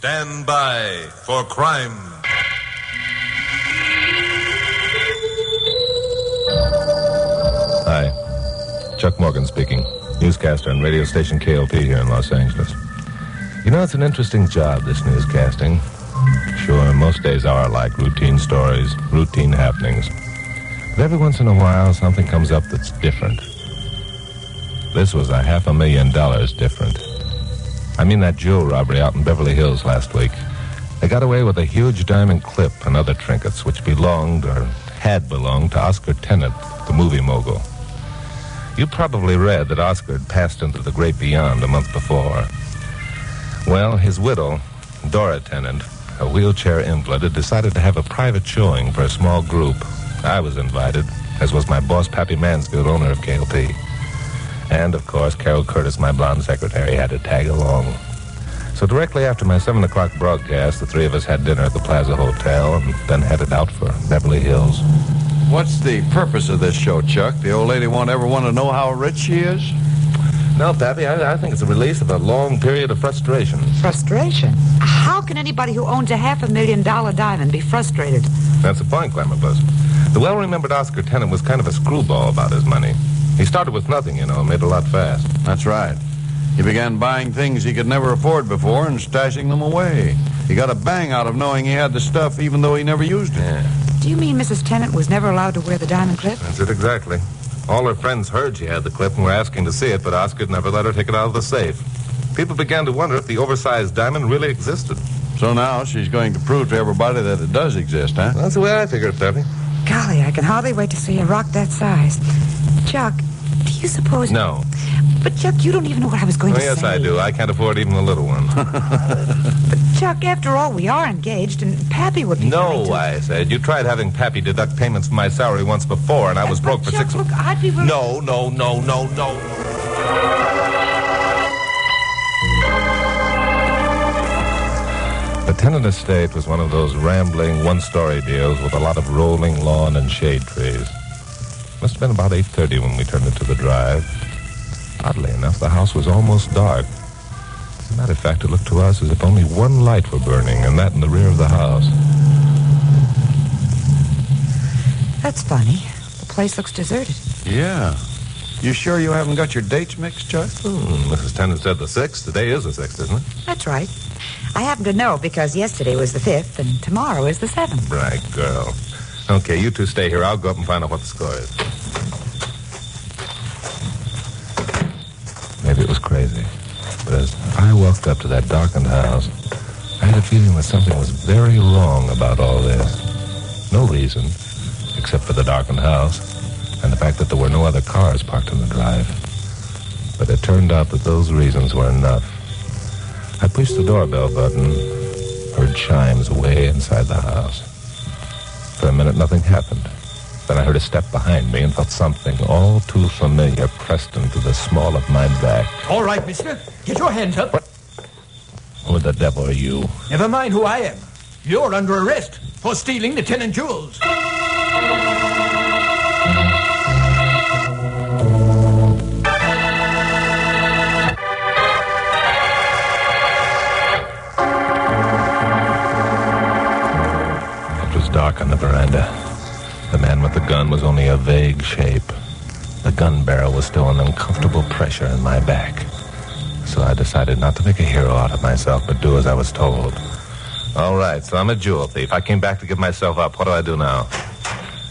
Stand by for crime. Hi. Chuck Morgan speaking. Newscaster on radio station KLP here in Los Angeles. You know, it's an interesting job, this newscasting. Sure, most days are like routine stories, routine happenings. But every once in a while, something comes up that's different. This was $500,000 different. I mean that jewel robbery out in Beverly Hills last week. They got away with a huge diamond clip and other trinkets which belonged or had belonged to Oscar Tennant, the movie mogul. You probably read that Oscar had passed into the great beyond a month before. Well, his widow, Dora Tennant, a wheelchair invalid, had decided to have a private showing for a small group. I was invited, as was my boss, Pappy Mansfield, owner of KLP. And, of course, Carol Curtis, my blonde secretary, had to tag along. So directly after my 7 o'clock broadcast, the three of us had dinner at the Plaza Hotel and then headed out for Beverly Hills. What's the purpose of this show, Chuck? The old lady won't ever want to know how rich she is? No, Pappy, I think it's a release of a long period of frustration. Frustration? How can anybody who owns a $500,000 diamond be frustrated? That's the point, Clemabus. The well-remembered Oscar Tennant was kind of a screwball about his money. He started with nothing, you know, made a lot fast. That's right. He began buying things he could never afford before and stashing them away. He got a bang out of knowing he had the stuff even though he never used it. Yeah. Do you mean Mrs. Tennant was never allowed to wear the diamond clip? That's it exactly. All her friends heard she had the clip and were asking to see it, but Oscar never let her take it out of the safe. People began to wonder if the oversized diamond really existed. So now she's going to prove to everybody that it does exist, huh? That's the way I figure it, Pappy. Golly, I can hardly wait to see a rock that size. Chuck, do you suppose... No. But, Chuck, you don't even know what I was going to say. Yes, I do. I can't afford even a little one. But, Chuck, after all, we are engaged, and Pappy would be... No, I said. You tried having Pappy deduct payments from my salary once before, and I was broke for Chuck, 6... Look, I'd be... No. The Tennant estate was one of those rambling, one-story deals with a lot of rolling lawn and shade trees. Must have been about 8:30 when we turned into the drive. Oddly enough, the house was almost dark. As a matter of fact, it looked to us as if only one light were burning, and that in the rear of the house. That's funny. The place looks deserted. Yeah. You sure you haven't got your dates mixed, Chuck? Mrs. Tennant said the 6th. Today is the 6th, isn't it? That's right. I happen to know because yesterday was the 5th and tomorrow is the 7th. Right, girl. Okay, you two stay here. I'll go up and find out what the score is. Maybe it was crazy, but as I walked up to that darkened house, I had a feeling that something was very wrong about all this. No reason, except for the darkened house and the fact that there were no other cars parked in the drive. But it turned out that those reasons were enough. I pushed the doorbell button, heard chimes way inside the house. For a minute, nothing happened. Then I heard a step behind me and felt something all too familiar pressed into the small of my back. All right, mister. Get your hands up. What? Who the devil are you? Never mind who I am. You're under arrest for stealing the Tennant jewels. It was dark on the veranda. The man with the gun was only a vague shape. The gun barrel was still an uncomfortable pressure in my back. So I decided not to make a hero out of myself, but do as I was told. All right, so I'm a jewel thief. I came back to give myself up. What do I do now?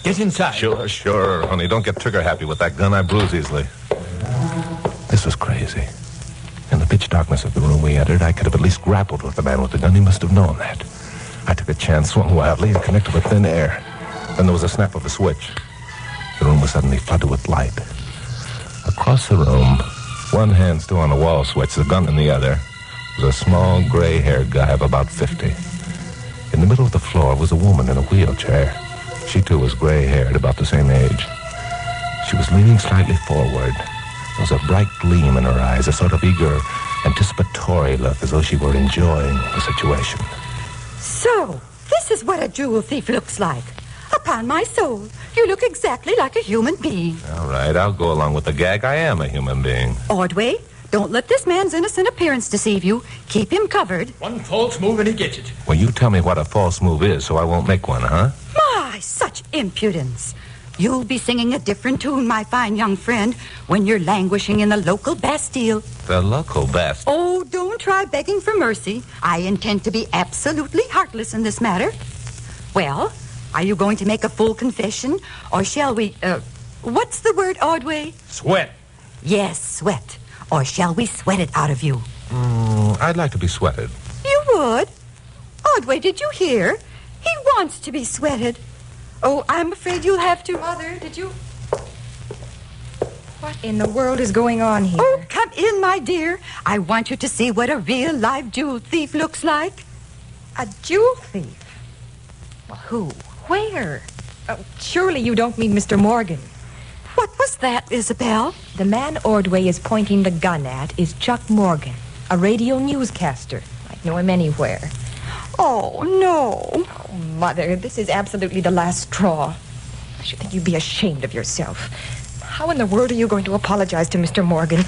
Get inside. Sure, honey. Don't get trigger-happy with that gun. I bruise easily. This was crazy. In the pitch darkness of the room we entered, I could have at least grappled with the man with the gun. He must have known that. I took a chance, swung wildly, and connected with thin air. Then there was a snap of a switch. The room was suddenly flooded with light. Across the room, one hand still on the wall switch, the gun in the other, was a small, gray-haired guy of about 50. In the middle of the floor was a woman in a wheelchair. She, too, was gray-haired, about the same age. She was leaning slightly forward. There was a bright gleam in her eyes, a sort of eager, anticipatory look, as though she were enjoying the situation. So, this is what a jewel thief looks like. Upon my soul, you look exactly like a human being. All right, I'll go along with the gag. I am a human being. Ordway, Don't let this man's innocent appearance deceive you. Keep him covered. One false move and he gets it. Well, you tell me what a false move is so I won't make one, huh? My, such impudence. You'll be singing a different tune, my fine young friend, when you're languishing in the local Bastille. The local Bastille? Oh, don't try begging for mercy. I intend to be absolutely heartless in this matter. Well, are you going to make a full confession, or shall we, what's the word, Ordway? Sweat. Yes, sweat. Or shall we sweat it out of you? I'd like to be sweated. You would? Ordway, did you hear? He wants to be sweated. Oh, I'm afraid you'll have to... Mother, did you... What in the world is going on here? Oh, come in, my dear. I want you to see what a real live jewel thief looks like. A jewel thief? Well, who? Where? Surely you don't mean Mr. Morgan. What was that, Isabel? The man Ordway is pointing the gun at is Chuck Morgan, a radio newscaster. I'd know him anywhere. Oh, no. Oh, Mother, this is absolutely the last straw. I should think you'd be ashamed of yourself. How in the world are you going to apologize to Mr. Morgan?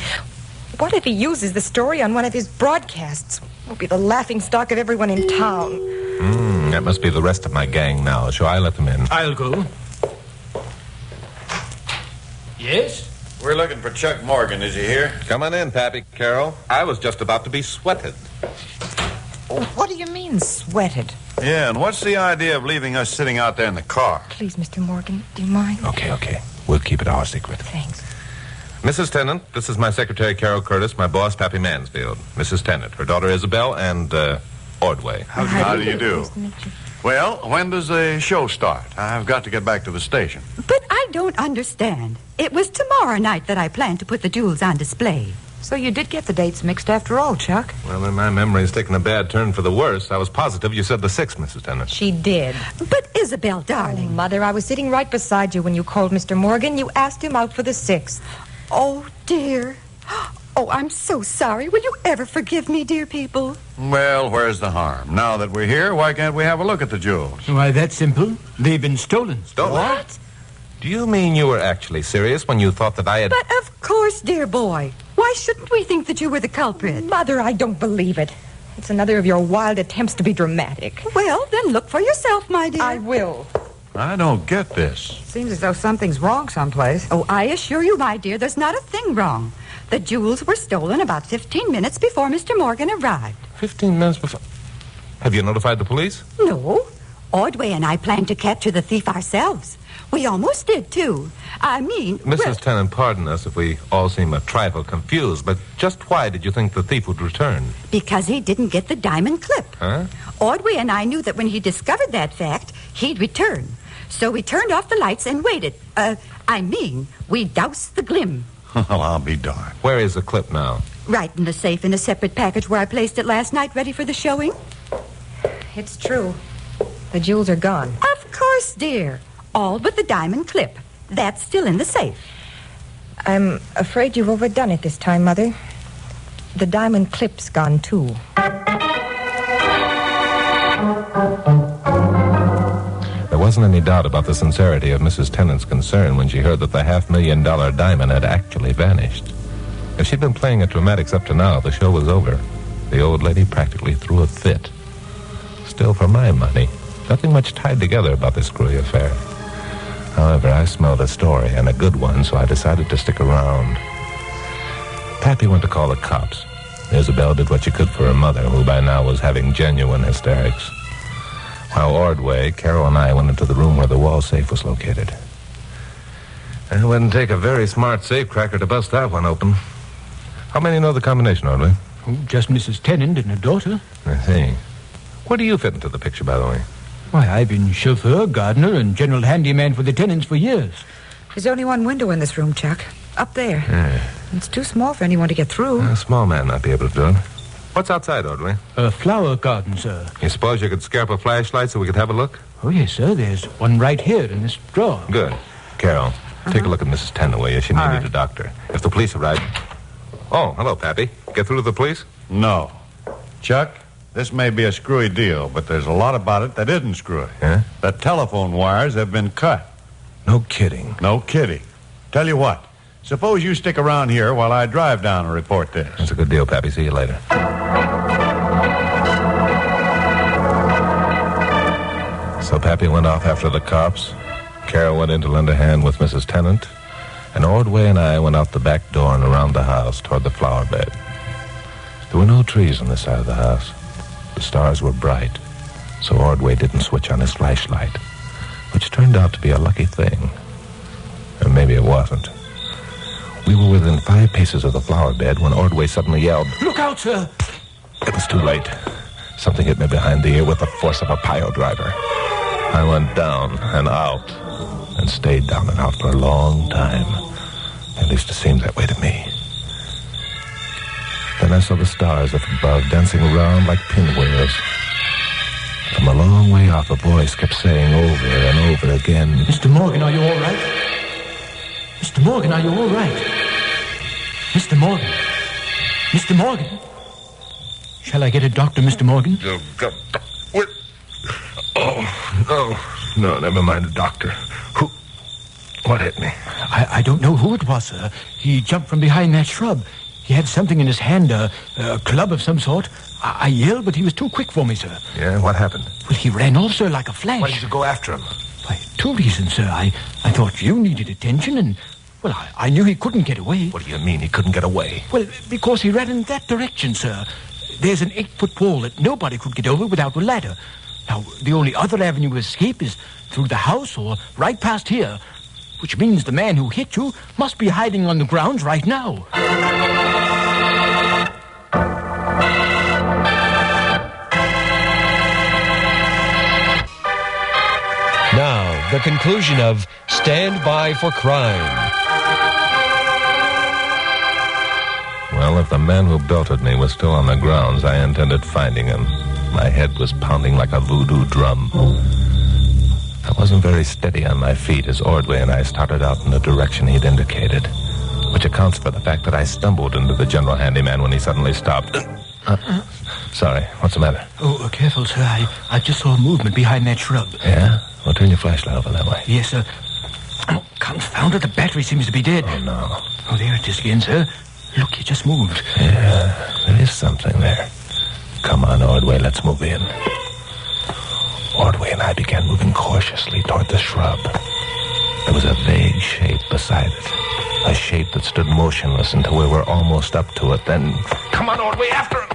What if he uses the story on one of his broadcasts? We'll be the laughingstock of everyone in town. That must be the rest of my gang now. Shall I let them in? I'll go. Yes? We're looking for Chuck Morgan. Is he here? Come on in, Pappy Carroll. I was just about to be sweated. What do you mean, sweated? Yeah, and what's the idea of leaving us sitting out there in the car? Please, Mr. Morgan, do you mind? Okay. We'll keep it our secret. Thanks. Mrs. Tennant, this is my secretary, Carol Curtis, my boss, Pappy Mansfield. Mrs. Tennant, her daughter, Isabel, and, Ordway. How do you do? Nice to meet you. Well, when does the show start? I've got to get back to the station. But I don't understand. It was tomorrow night that I planned to put the jewels on display. So you did get the dates mixed after all, Chuck. Well, then my memory's taken a bad turn for the worse. I was positive you said the 6th, Mrs. Tennant. She did. But Isabel, Oh, darling. Mother, I was sitting right beside you when you called Mr. Morgan. You asked him out for the 6th. Oh, dear. Oh, I'm so sorry. Will you ever forgive me, dear people? Well, where's the harm? Now that we're here, why can't we have a look at the jewels? Why, that's simple. They've been stolen. Stolen? What? Do you mean you were actually serious when you thought that I had... But of course, dear boy. Why shouldn't we think that you were the culprit? Mother, I don't believe it. It's another of your wild attempts to be dramatic. Well, then look for yourself, my dear. I will. I don't get this. Seems as though something's wrong someplace. Oh, I assure you, my dear, there's not a thing wrong. The jewels were stolen about 15 minutes before Mr. Morgan arrived. 15 minutes before... Have you notified the police? No. Ordway and I planned to capture the thief ourselves. We almost did, too. I mean... Mrs. Tennant, pardon us if we all seem a trifle confused, but just why did you think the thief would return? Because he didn't get the diamond clip. Huh? Ordway and I knew that when he discovered that fact, he'd return. So we turned off the lights and waited. We doused the glim. Well, I'll be darned. Where is the clip now? Right in the safe in a separate package where I placed it last night, ready for the showing. It's true. The jewels are gone. Of course, dear. All but the diamond clip. That's still in the safe. I'm afraid you've overdone it this time, Mother. The diamond clip's gone, too. There wasn't any doubt about the sincerity of Mrs. Tennant's concern when she heard that the $500,000 diamond had actually vanished. If she'd been playing at dramatics up to now, the show was over. The old lady practically threw a fit. Still, for my money, nothing much tied together about this screwy affair. However, I smelled a story, and a good one, so I decided to stick around. Pappy went to call the cops. Isabel did what she could for her mother, who by now was having genuine hysterics. While Ordway, Carol, and I went into the room where the wall safe was located. It wouldn't take a very smart safe cracker to bust that one open. How many know the combination, Ordway? Oh, just Mrs. Tennant and her daughter. I see. Where do you fit into the picture, by the way? Why, I've been chauffeur, gardener, and general handyman for the tenants for years. There's only one window in this room, Chuck. Up there. Yeah. It's too small for anyone to get through. A small man might be able to do it. What's outside, Ordway? A flower garden, sir. You suppose you could scare up a flashlight so we could have a look? Oh, yes, sir. There's one right here in this drawer. Good. Carol, take a look at Mrs. Tennant, will you? She may need a doctor. If the police arrive... Oh, hello, Pappy. Get through to the police? No. Chuck, this may be a screwy deal, but there's a lot about it that isn't screwy. Yeah? The telephone wires have been cut. No kidding. No kidding. Tell you what, Suppose you stick around here while I drive down and report this. That's a good deal, Pappy. See you later. So Pappy went off after the cops. Carol went in to lend a hand with Mrs. Tennant. And Ordway and I went out the back door and around the house toward the flower bed. There were no trees on this side of the house. The stars were bright, so Ordway didn't switch on his flashlight, which turned out to be a lucky thing. Or maybe it wasn't. We were within 5 paces of the flower bed when Ordway suddenly yelled, Look out, sir! It was too late. Something hit me behind the ear with the force of a pile driver. I went down and out, and stayed down and out for a long time. At least it seemed that way to me. Then I saw the stars up above dancing around like pinwheels. From a long way off, a voice kept saying over and over again, Mr. Morgan, are you all right? Mr. Morgan, are you all right? Mr. Morgan. Mr. Morgan. Shall I get a doctor, Mr. Morgan? No, never mind the doctor. Who? What hit me? I don't know who it was, sir. He jumped from behind that shrub. He had something in his hand, a club of some sort. I yelled, but he was too quick for me, sir. Yeah, what happened? Well, he ran off, sir, like a flash. Why did you go after him? Why, 2 reasons, sir. I thought you needed attention, and, well, I knew he couldn't get away. What do you mean he couldn't get away? Well, because he ran in that direction, sir. There's an 8-foot wall that nobody could get over without a ladder. Now, the only other avenue of escape is through the house or right past here, which means the man who hit you must be hiding on the grounds right now. Now, the conclusion of Stand By for Crime. Well, if the man who belted me was still on the grounds, I intended finding him. My head was pounding like a voodoo drum. I wasn't very steady on my feet as Ordway and I started out in the direction he'd indicated, which accounts for the fact that I stumbled into the general handyman when he suddenly stopped. Sorry, what's the matter? Oh, careful, sir. I just saw a movement behind that shrub. Yeah? Well, turn your flashlight over that way. Yes, sir. Oh, confound it, the battery seems to be dead. Oh, no. Oh, there it is again, sir. Look, he just moved. Yeah, there is something there. Come on, Ordway, let's move in. Ordway and I began moving cautiously toward the shrub. There was a vague shape beside it. A shape that stood motionless until we were almost up to it. Then, come on, Ordway, after him!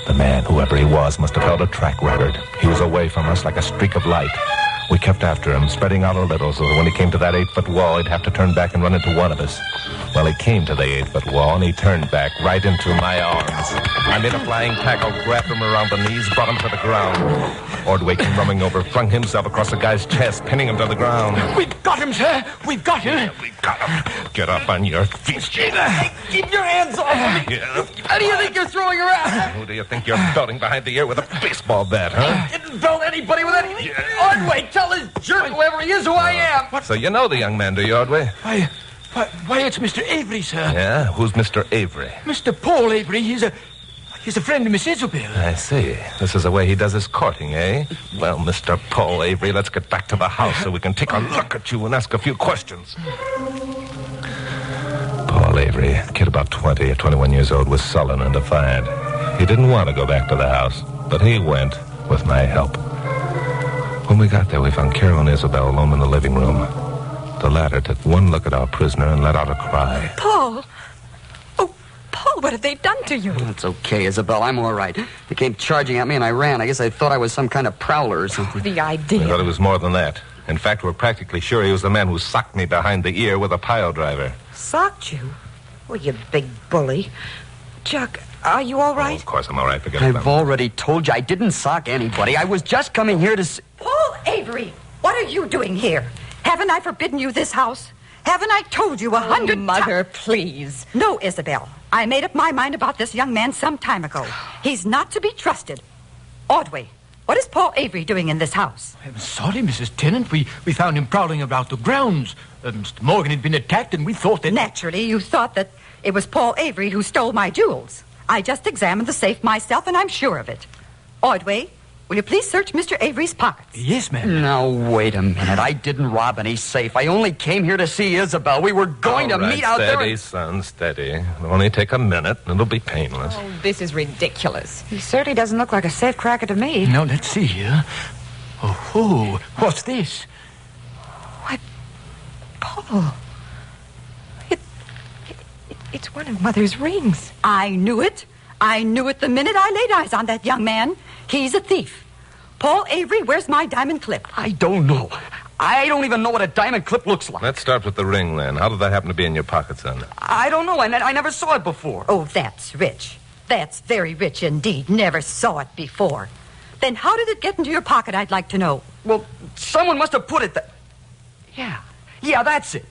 The man, whoever he was, must have held a track record. He was away from us like a streak of light. We kept after him, spreading out a little, so that when he came to that 8-foot wall, he'd have to turn back and run into one of us. Well, he came to the 8-foot wall, and he turned back right into my arms. I made a flying tackle, grabbed him around the knees, brought him to the ground. Ordway came running over, flung himself across the guy's chest, pinning him to the ground. We've got him, sir. We've got him. Yeah, we've got him. Get up on your feet. Keep your hands off me. Yeah. How do you think you're throwing around? Who do you think you're belting behind the ear with a baseball bat, huh? Didn't belt anybody with anything. Ordway, tell this jerk, whoever he is, who I am. What? So you know the young man, do you, Ordway? Why, it's Mr. Avery, sir. Yeah? Who's Mr. Avery? Mr. Paul Avery. He's a friend of Miss Isabel. I see. This is the way he does his courting, eh? Well, Mr. Paul Avery, let's get back to the house so we can take a look at you and ask a few questions. Paul Avery, a kid about 20 or 21 years old, was sullen and defiant. He didn't want to go back to the house, but he went with my help. When we got there, we found Carol and Isabel alone in the living room. The latter took one look at our prisoner and let out a cry. Paul! Oh, Paul, what have they done to you? It's okay, Isabel. I'm all right. They came charging at me and I ran. I guess they thought I was some kind of prowler or something. The We idea. thought it was more than that. In fact, we're practically sure he was the man who socked me behind the ear with a pile driver. Socked you? Oh, you big bully. Chuck, are you all Oh, right? of course I'm all right. Forget I've about it. already told you I didn't sock anybody. I was just coming here to... Paul Avery, what are you doing here? Haven't I forbidden you this house? Haven't I told you 100 Mother, please. No, Isabel. I made up my mind about this young man some time ago. He's not to be trusted. Ordway, what is Paul Avery doing in this house? I'm sorry, Mrs. Tennant. We found him prowling about the grounds. Mr. Morgan had been attacked, and we thought that... Naturally, you thought that it was Paul Avery who stole my jewels. I just examined the safe myself, and I'm sure of it. Ordway, will you please search Mr. Avery's pockets? Yes, ma'am. Now, wait a minute. I didn't rob any safe. I only came here to see Isabel. We were going to meet out there. Steady, son, steady. It'll only take a minute, and it'll be painless. Oh, this is ridiculous. He certainly doesn't look like a safecracker to me. Now, let's see here. Oh, what's this? Why, Paul. It's one of Mother's rings. I knew it. I knew it the minute I laid eyes on that young man. He's a thief. Paul Avery, where's my diamond clip? I don't know. I don't even know what a diamond clip looks like. Let's start with the ring, then. How did that happen to be in your pocket, son? I don't know. I never saw it before. Oh, that's rich. That's very rich indeed. Never saw it before. Then how did it get into your pocket, I'd like to know? Well, someone must have put it there. Yeah, that's it.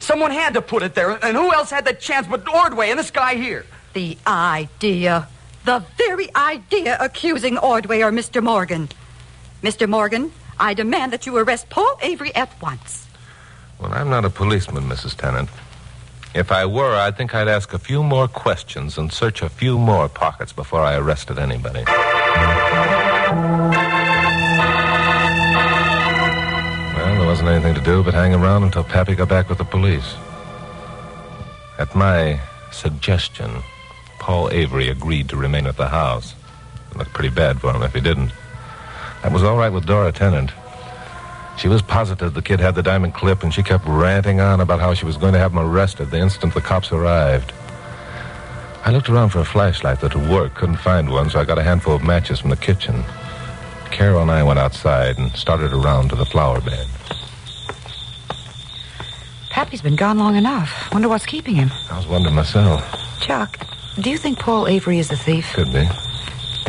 Someone had to put it there, and who else had the chance but Ordway and this guy here? The idea. The very idea accusing Ordway or Mr. Morgan. Mr. Morgan, I demand that you arrest Paul Avery at once. Well, I'm not a policeman, Mrs. Tennant. If I were, I think I'd ask a few more questions and search a few more pockets before I arrested anybody. Well, there wasn't anything to do but hang around until Pappy got back with the police. At my suggestion, Paul Avery agreed to remain at the house. It looked pretty bad for him if he didn't. That was all right with Dora Tennant. She was positive the kid had the diamond clip, and she kept ranting on about how she was going to have him arrested the instant the cops arrived. I looked around for a flashlight that would work, couldn't find one, so I got a handful of matches from the kitchen. Carol and I went outside and started around to the flower bed. Pappy's been gone long enough. Wonder what's keeping him. I was wondering myself. Chuck, do you think Paul Avery is the thief? Could be.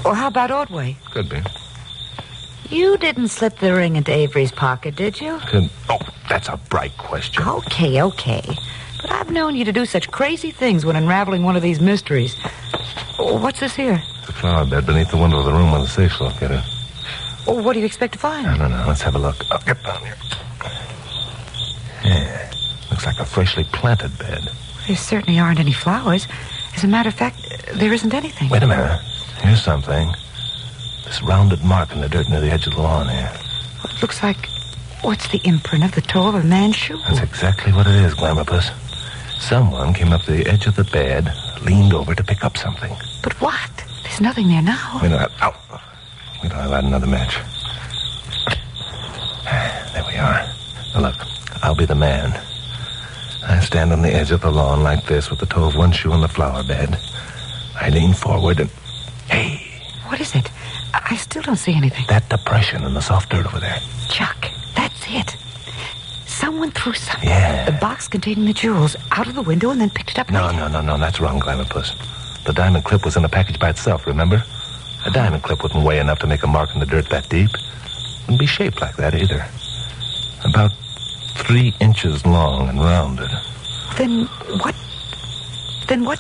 Or how about Ordway? Could be. You didn't slip the ring into Avery's pocket, did you? Oh, that's a bright question. Okay. But I've known you to do such crazy things when unraveling one of these mysteries. Oh, what's this here? It's a flower bed beneath the window of the room where the safe's located. Oh, what do you expect to find? I don't know. Let's have a look. I'll get down here. Yeah. Looks like a freshly planted bed. There certainly aren't any flowers. As a matter of fact, there isn't anything. Wait a minute. Here's something. This rounded mark in the dirt near the edge of the lawn here. Well, it looks like... What's the imprint of the toe of a man's shoe? That's exactly what it is, Glamourpuss. Someone came up to the edge of the bed, leaned over to pick up something. But what? There's nothing there now. Wait a minute. Ow. Wait till I light another match. There we are. Now look, I'll be the man. I stand on the edge of the lawn like this with the toe of one shoe on the flower bed. I lean forward and... Hey! What is it? I still don't see anything. That depression in the soft dirt over there. Chuck, that's it. Someone threw something. Yeah. The box containing the jewels out of the window and then picked it up later. No. That's wrong, Glamourpuss. The diamond clip was in the package by itself, remember? A diamond clip wouldn't weigh enough to make a mark in the dirt that deep. Wouldn't be shaped like that either. About 3 inches long and rounded. Then what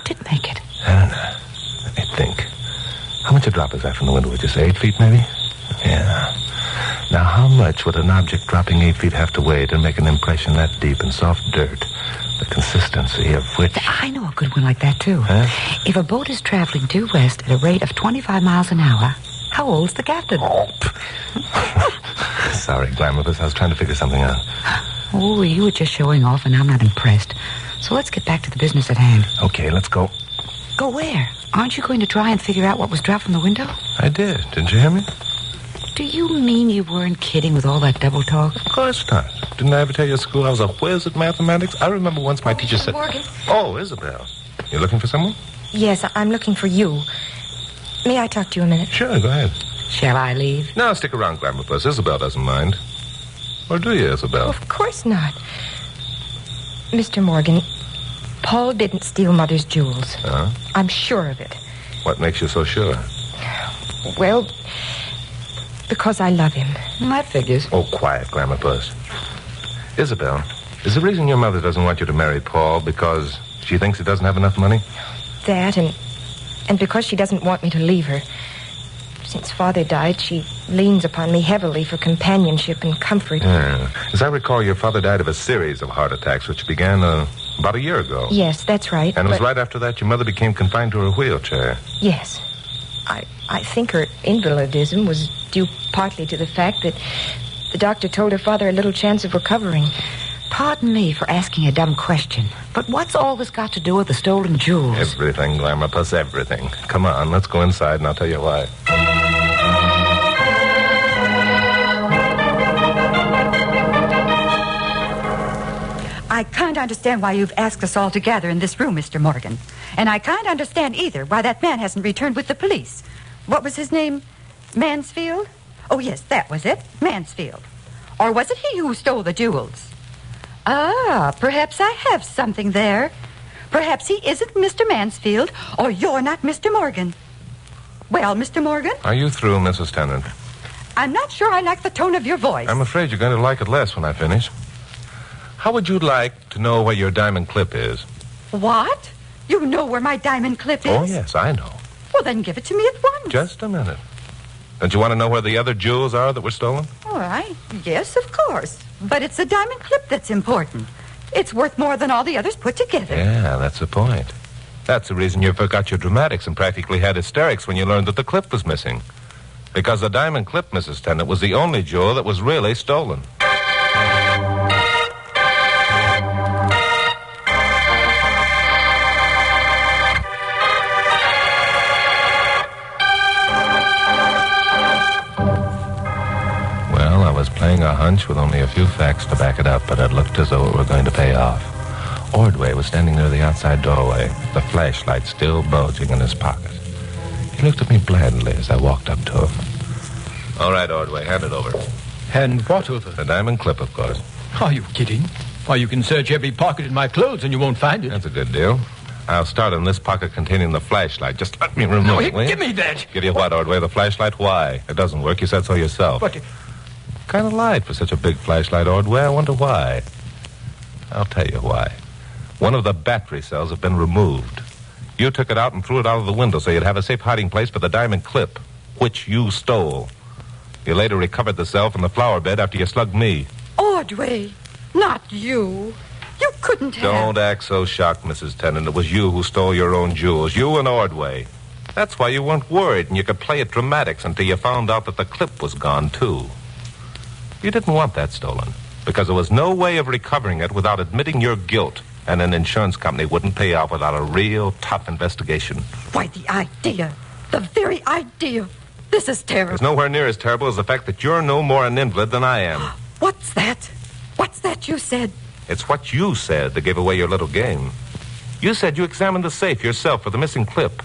did make it? I don't know. Let me think. How much a drop is that from the window, would you say? 8 feet, maybe? Yeah. Now, how much would an object dropping 8 feet have to weigh to make an impression that deep in soft dirt? The consistency of which... I know a good one like that, too. Huh? If a boat is traveling due west at a rate of 25 miles an hour, how old's the captain? Oh. Sorry, Glamourpuss. I was trying to figure something out. Oh, you were just showing off, and I'm not impressed. So let's get back to the business at hand. Okay, let's go. Go where? Aren't you going to try and figure out what was dropped from the window? I did. Didn't you hear me? Do you mean you weren't kidding with all that double talk? Of course not. Didn't I ever tell you at school I was a whiz at mathematics? I remember once my teacher said... Morgan. Oh, Isabel. You looking for someone? Yes, I'm looking for you. May I talk to you a minute? Sure, go ahead. Shall I leave? No, stick around, Glamourpuss. Isabel doesn't mind. Or do you, Isabel? Of course not. Mr. Morgan, Paul didn't steal Mother's jewels. Huh? I'm sure of it. What makes you so sure? Well, because I love him. That figures. Oh, quiet, Glamourpuss. Isabel, is the reason your mother doesn't want you to marry Paul because she thinks he doesn't have enough money? That and because she doesn't want me to leave her. Since Father died, she leans upon me heavily for companionship and comfort. Yeah. As I recall, your father died of a series of heart attacks, which began about a year ago. Yes, that's right. And it was right after that your mother became confined to her wheelchair. Yes. I think her invalidism was due partly to the fact that the doctor told her father a little chance of recovering. Pardon me for asking a dumb question, but what's all this got to do with the stolen jewels? Everything, Glamour, plus everything. Come on, let's go inside and I'll tell you why. I can't understand why you've asked us all to gather in this room, Mr. Morgan. And I can't understand either why that man hasn't returned with the police. What was his name? Mansfield? Oh, yes, that was it. Mansfield. Or was it he who stole the jewels? Ah, perhaps I have something there. Perhaps he isn't Mr. Mansfield, or you're not Mr. Morgan. Well, Mr. Morgan? Are you through, Mrs. Tennant? I'm not sure I like the tone of your voice. I'm afraid you're going to like it less when I finish. How would you like to know where your diamond clip is? What? You know where my diamond clip is? Oh, yes, I know. Well, then give it to me at once. Just a minute. Don't you want to know where the other jewels are that were stolen? All right. Yes, of course. But it's the diamond clip that's important. It's worth more than all the others put together. Yeah, that's the point. That's the reason you forgot your dramatics and practically had hysterics when you learned that the clip was missing. Because the diamond clip, Mrs. Tennant, was the only jewel that was really stolen. Playing a hunch with only a few facts to back it up, but it looked as though it were going to pay off. Ordway was standing near the outside doorway, the flashlight still bulging in his pocket. He looked at me blandly as I walked up to him. All right, Ordway, hand it over. Hand what over? The diamond clip, of course. Are you kidding? Why, you can search every pocket in my clothes and you won't find it. That's a good deal. I'll start in this pocket containing the flashlight. Just let me remove it, will you? Give me that. Give you what, Ordway? The flashlight? Why? It doesn't work. You said so yourself. But... kind of light for such a big flashlight, Ordway. I wonder why. I'll tell you why. One of the battery cells have been removed. You took it out and threw it out of the window so you'd have a safe hiding place for the diamond clip, which you stole. You later recovered the cell from the flower bed after you slugged me. Ordway, not you. You couldn't have... Don't act so shocked, Mrs. Tennant. It was you who stole your own jewels. You and Ordway. That's why you weren't worried and you could play at dramatics until you found out that the clip was gone, too. You didn't want that stolen because there was no way of recovering it without admitting your guilt, and an insurance company wouldn't pay out without a real tough investigation. Why, the idea, the very idea. This is terrible. It's nowhere near as terrible as the fact that you're no more an invalid than I am. What's that? What's that you said? It's what you said that gave away your little game. You said you examined the safe yourself for the missing clip.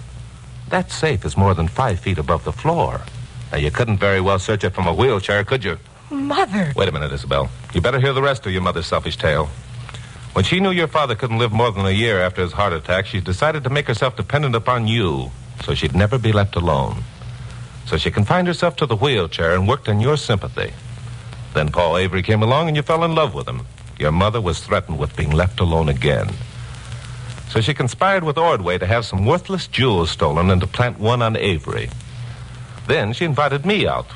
That safe is more than 5 feet above the floor. Now, you couldn't very well search it from a wheelchair, could you? Mother. Wait a minute, Isabel. You better hear the rest of your mother's selfish tale. When she knew your father couldn't live more than a year after his heart attack, she decided to make herself dependent upon you so she'd never be left alone. So she confined herself to the wheelchair and worked on your sympathy. Then Paul Avery came along and you fell in love with him. Your mother was threatened with being left alone again. So she conspired with Ordway to have some worthless jewels stolen and to plant one on Avery. Then she invited me out,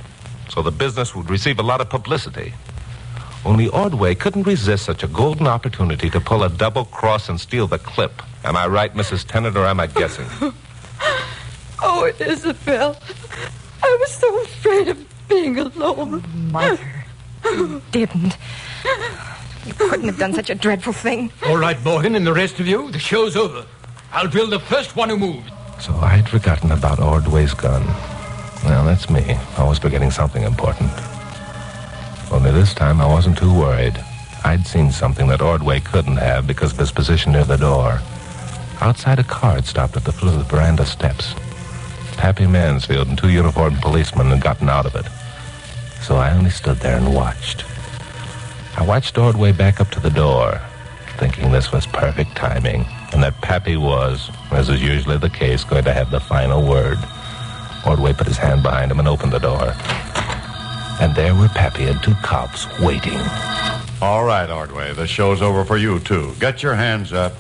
so the business would receive a lot of publicity. Only Ordway couldn't resist such a golden opportunity to pull a double cross and steal the clip. Am I right, Mrs. Tennant, or am I guessing? Oh, Isabel. I was so afraid of being alone. Mother, you didn't. You couldn't have done such a dreadful thing. All right, Morgan, and the rest of you, the show's over. I'll drill the first one who moves. So I'd forgotten about Ordway's gun. Well, that's me, always forgetting something important. Only this time I wasn't too worried. I'd seen something that Ordway couldn't have because of his position near the door. Outside, a car had stopped at the foot of the veranda steps. Pappy Mansfield and 2 uniformed policemen had gotten out of it. So I only stood there and watched. I watched Ordway back up to the door, thinking this was perfect timing, and that Pappy was, as is usually the case, going to have the final word. Ordway put his hand behind him and opened the door. And there were Pappy and 2 cops waiting. All right, Ordway, the show's over for you, too. Get your hands up.